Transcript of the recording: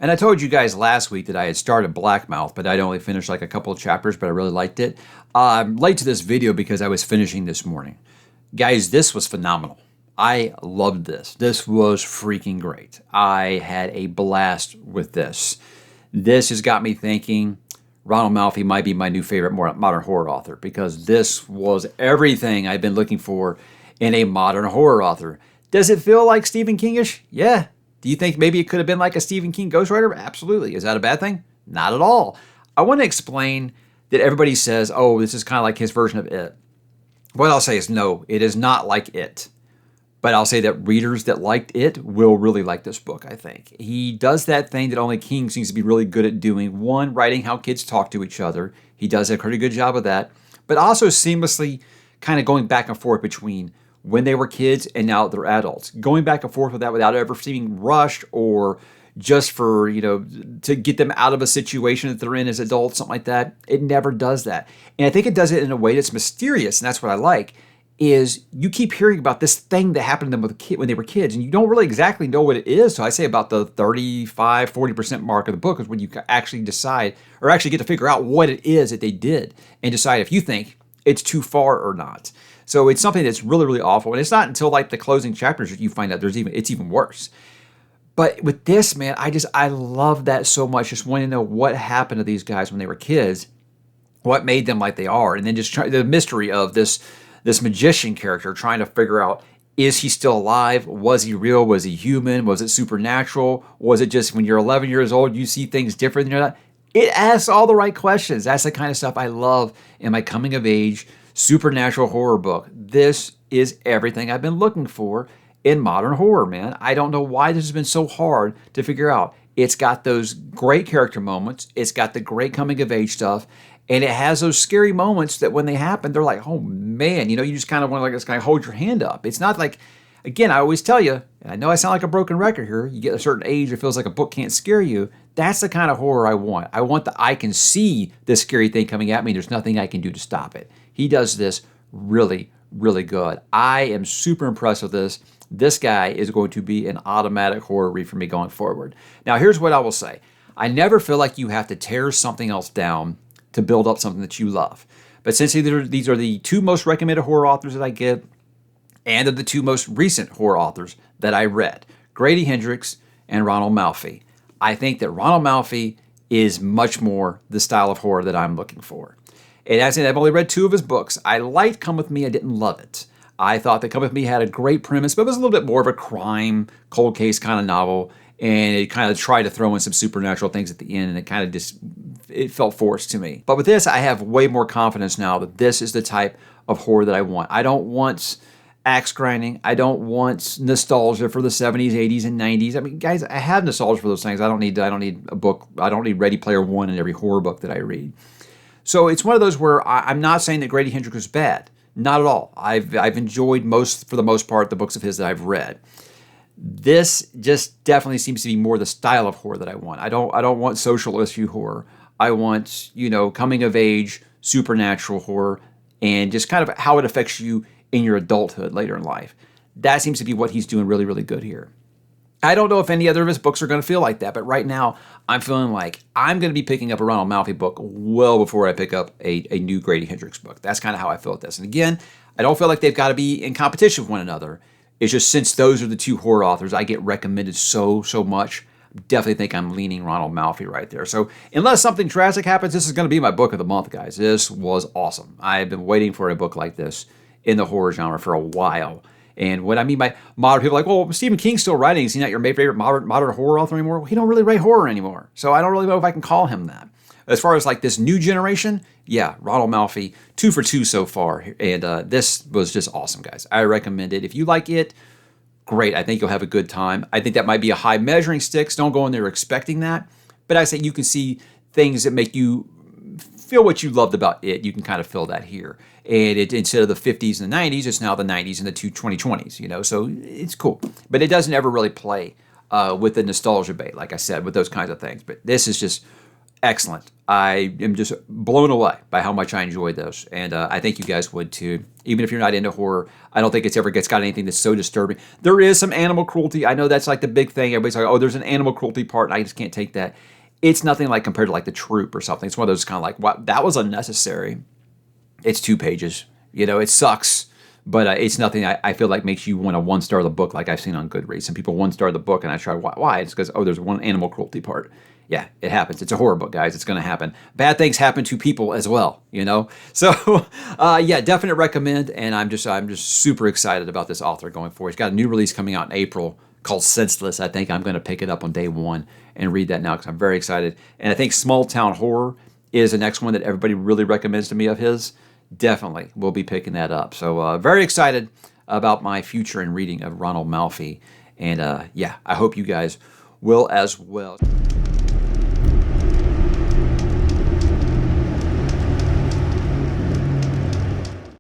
And I told you guys last week that I had started Blackmouth, but I'd only finished like a couple of chapters, but I really liked it. I'm late to this video because I was finishing this morning. Guys, this was phenomenal. I loved this. This was freaking great. I had a blast with this. This has got me thinking Ronald Malfi might be my new favorite modern horror author because this was everything I've been looking for in a modern horror author. Does it feel like Stephen King-ish? Yeah. Do you think maybe it could have been like a Stephen King ghostwriter? Absolutely. Is that a bad thing? Not at all. I want to explain that everybody says, oh, this is kind of like his version of It. What I'll say is no, it is not like It. But I'll say that readers that liked It will really like this book, I think. He does that thing that only King seems to be really good at doing. One, writing how kids talk to each other. He does a pretty good job of that. But also seamlessly kind of going back and forth between when they were kids and now they're adults. Going back and forth with that without ever seeming rushed or just for, to get them out of a situation that they're in as adults, something like that. It never does that. And I think it does it in a way that's mysterious, and that's what I like, is you keep hearing about this thing that happened to them when they were kids, and you don't really exactly know what it is. So I say about the 35, 40% mark of the book is when you actually decide or actually get to figure out what it is that they did and decide if you think it's too far or not. So it's something that's really, really awful. And it's not until like the closing chapters that you find out it's even worse. But with this, man, I love that so much. Just wanting to know what happened to these guys when they were kids, what made them like they are. And then just the mystery of this magician character trying to figure out, is he still alive? Was he real? Was he human? Was it supernatural? Was it just when you're 11 years old, you see things different than you're not? It asks all the right questions. That's the kind of stuff I love in my coming of age supernatural horror book. This is everything I've been looking for in modern horror, man. I don't know why this has been so hard to figure out. It's got those great character moments. It's got the great coming of age stuff. And it has those scary moments that when they happen, they're like, oh man, you just kind of want to just kind of hold your hand up. It's not like, again, I always tell you, and I know I sound like a broken record here, you get a certain age, it feels like a book can't scare you. That's the kind of horror I want. I want that I can see this scary thing coming at me. There's nothing I can do to stop it. He does this really, really good. I am super impressed with this. This guy is going to be an automatic horror read for me going forward. Now, here's what I will say. I never feel like you have to tear something else down to build up something that you love. But since these are the two most recommended horror authors that I get, and of the two most recent horror authors that I read, Grady Hendrix and Ronald Malfi, I think that Ronald Malfi is much more the style of horror that I'm looking for. And as I've only read two of his books. I liked Come With Me, I didn't love it. I thought that Come With Me had a great premise, but it was a little bit more of a crime, cold case kind of novel, and it kind of tried to throw in some supernatural things at the end, and it kind of just, it felt forced to me. But with this, I have way more confidence now that this is the type of horror that I want. I don't want axe grinding. I don't want nostalgia for the 70s, 80s, and 90s. I mean, guys, I have nostalgia for those things. I don't need a book. I don't need Ready Player One in every horror book that I read. So it's one of those where I'm not saying that Grady Hendrix is bad. Not at all. I've enjoyed for the most part, the books of his that I've read. This just definitely seems to be more the style of horror that I want. I don't want social issue horror. I want, coming of age, supernatural horror, and just kind of how it affects you in your adulthood later in life. That seems to be what he's doing really, really good here. I don't know if any other of his books are going to feel like that, but right now I'm feeling like I'm going to be picking up a Ronald Malfi book well before I pick up a new Grady Hendrix book. That's kind of how I feel with this. And again, I don't feel like they've got to be in competition with one another. It's just since those are the two horror authors I get recommended so much, definitely think I'm leaning Ronald Malfi right there. So unless something drastic happens, this is going to be my book of the month, guys. This was awesome. I've been waiting for a book like this in the horror genre for a while. And what I mean by modern, people are like, well, Stephen King's still writing. Is he not your favorite modern horror author anymore? Well, he don't really write horror anymore. So I don't really know if I can call him that. As far as like this new generation, yeah, Ronald Malfi, 2 for 2 so far. And this was just awesome, guys. I recommend it. If you like it, great. I think you'll have a good time. I think that might be a high measuring stick. So don't go in there expecting that. But I say you can see things that make you feel what you loved about it. You can kind of feel that here. And instead of the 50s and the 90s, it's now the 90s and the 2020s, so it's cool. But it doesn't ever really play with the nostalgia bait, like I said, with those kinds of things. But this is just excellent. I am just blown away by how much I enjoyed this, and I think you guys would too. Even if you're not into horror, I don't think it's got anything that's so disturbing. There is some animal cruelty. I know that's like the big thing. Everybody's like, oh, there's an animal cruelty part, and I just can't take that. It's nothing like compared to like The Troop or something. It's one of those kind of like, wow, that was unnecessary. It's 2 pages. You know, it sucks, but it's nothing I feel like makes you want to 1-star the book like I've seen on Goodreads. Some people 1-star the book, and I try, why? It's because, oh, there's one animal cruelty part. Yeah, it happens. It's a horror book, guys. It's going to happen. Bad things happen to people as well, you know? So, yeah, definite recommend, and I'm just super excited about this author going forward. He's got a new release coming out in April called Senseless. I think I'm going to pick it up on day 1 and read that now because I'm very excited. And I think Small Town Horror is the next one that everybody really recommends to me of his. Definitely will be picking that up. So, very excited about my future in reading of Ronald Malfi. And, yeah, I hope you guys will as well.